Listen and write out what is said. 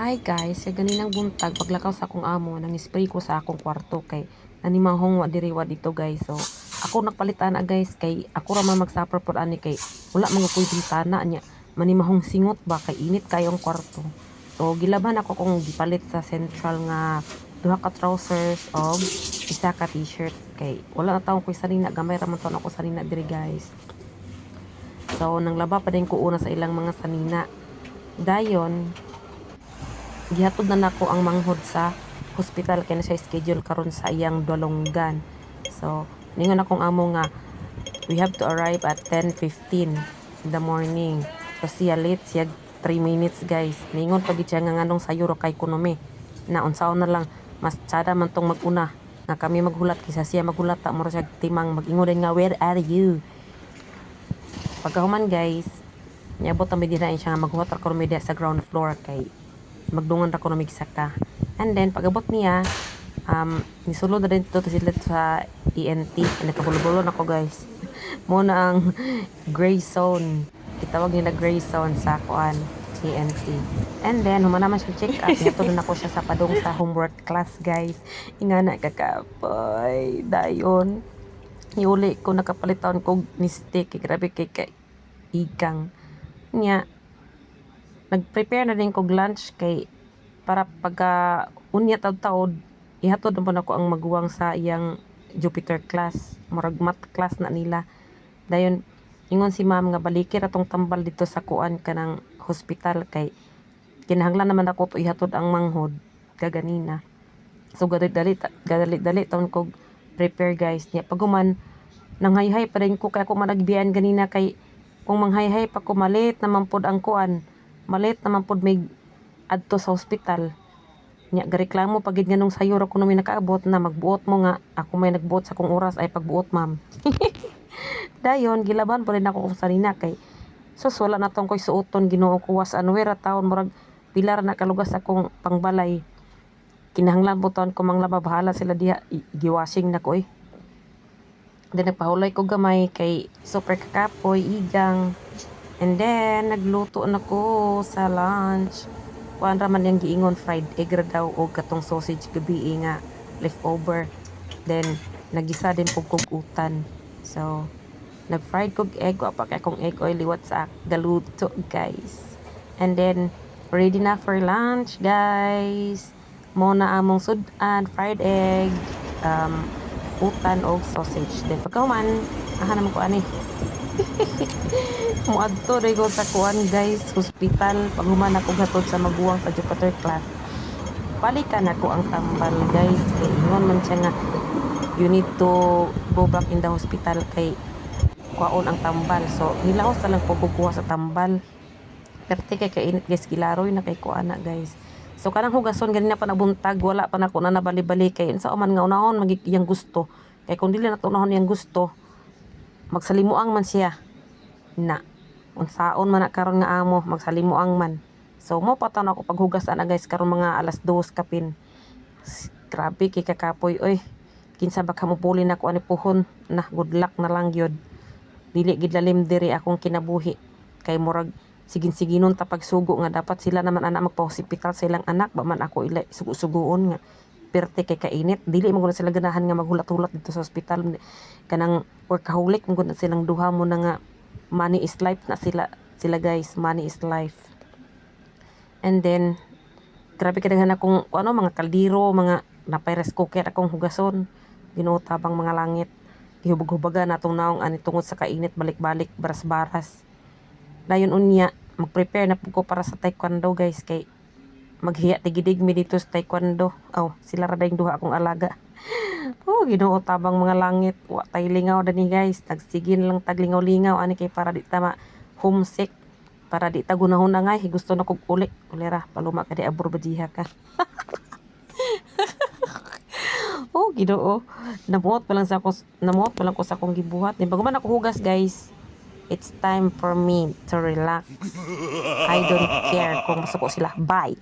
Hi guys, sa ganinang buntag paglakaw sa akong amo nang spray ko sa akong kwarto kay nanimahong wa diriwa dito guys. So ako nagpalitan na guys kay ako ra man magsuffer pod ani kay wala mga puy bintana niya. Manimahong singot ba kay init kayo ang kwarto. So gilaban ako kung gipalit sa central nga duha ka trousers og isa ka t-shirt kay wala na taong ko sanina gamay ra man taon ako sanina diri guys. So nang laba pa din ko una sa ilang mga sanina. Dayon gihatod na nako ang manghod sa hospital kay na siya schedule karon sa iyang dolonggan. So ningon akong amo nga we have to arrive at 10:15 in the morning. So siya late siya 3 minutes guys. Ningon pag siya nga nganong sayuro kay kunomi. Na unsaon na lang mas tsada man tong maguna nga kami maghulat kaysa siya maghulat ta mo siya timang mag-ingon din nga where are you. Pagkahuman guys, niabot ang medina siya nga maghulat ako media sa ground floor kay magdungan ra ko na migsaka. And then pagabot niya, nisulod na din dito sila sa ENT. Nakabulol-bulol ako guys. Muna ang gray zone. Itawag nila gray zone sa kuan ENT. And then humana naman siya check up. Ito na ako siya sa padung sa homework class guys. Ingana kakapoy. Dayon. Iuli ko nakapalitan ko mistake. Grabe kay igang. Nya nag-prepare na din kog lunch kay para pagka unya taud-taud ihatod na ako ang maguwang sa iyang Jupiter class, murag math class na nila. Dayon ingon si ma'am nga balikir atong tambal dito sa kuan kanang hospital kay kinahanglan naman ako to ihatod ang manghod kaganina. So gadali taon kog prepare guys niya paguman nanghayhay pa rin ko kay ako managbiyan ganina kay kung manghayhay pa ko malit naman pod ang kuan malit naman pod may adto sa hospital nya gareklamo pagid nganong sayo ra kuno may nakaabot na magbuot mo nga ako may nagbuot sa kong oras ay pagbuot ma'am. Dayon gilaban pa rin ako kung sanina kay sus wala na tong koy suoton Ginoo ko was anwera taon murag pilar na kalugas akong pangbalay kinahanglan po taon ko manglaba bahala sila diha giwashing na ko eh. Then nagpahulay ko gamay kay super kakapoy igang. And then, nagluto na ko sa lunch. Kuan raman yung giingon fried egg ra daw o katong sausage gabi nga leftover. Then, nagisa din po kog utan. So, nag-fried kog egg. Wapa kay akong egg oil liwat sa galuto guys. And then, ready na for lunch guys. Muna among sudan, fried egg, utan o sausage. Then, pagkahuman, naman ko ani. Muadto rin ko sa kuan guys hospital pag human ako gatod sa maguwang sa Jupiter class balikan ako ang tambal guys kay ingon man siya nga you need to go back in the hospital kay kuwaon ang tambal so nilaos na lang pagkukuha sa tambal perti kay kainit guys gilaroy na kay kuana guys so kanang hugason ganina pa nabuntag wala pa nako na nabali-bali kay unsa man nga unahon magiyang gusto kay kung dili na to unahon yang gusto magsalimuang man siya na unsaon man na karon nga amo magsalimuang man so mo patan ako paghugas ana guys karon mga alas 2 kapin grabe kay kakapoy oy kinsa baka mopuli na ko ani puhon na good luck na lang gyud dili gid lalim diri akong kinabuhi kay murag sigin-siginon ta pagsugo nga dapat sila naman ana magpa-hospital sa ilang anak ba man ako ila sugo-sugoon nga perte kay kainit dili mo sila ganahan nga maghulat-hulat dito sa hospital kanang workaholic mo na silang duha mo na nga money is life na sila guys money is life. And then grabe kadaghan akong ano mga kaldero mga napay rice cooker akong hugason Ginoo tabang mga langit gihubog-hubagan natong naong ani tungod sa kainit balik-balik baras-baras dayon unya mag-prepare na pud ko para sa taekwondo guys kay maghiya tigidig mi dito sa taekwondo sila ra dayong duha akong alaga. Ginoo tabang mga langit wa tay lingaw dani guys tagsigin lang taglingaw-lingaw ani kay para di ta ma homesick para di ta gunahon na ngay gusto na kog uli ulera paluma ka di abor bajiha ka. Ginoo namuot pa lang ko sa akong gibuhat din bago man ako hugas guys it's time for me to relax I don't care kung masuko sila bye.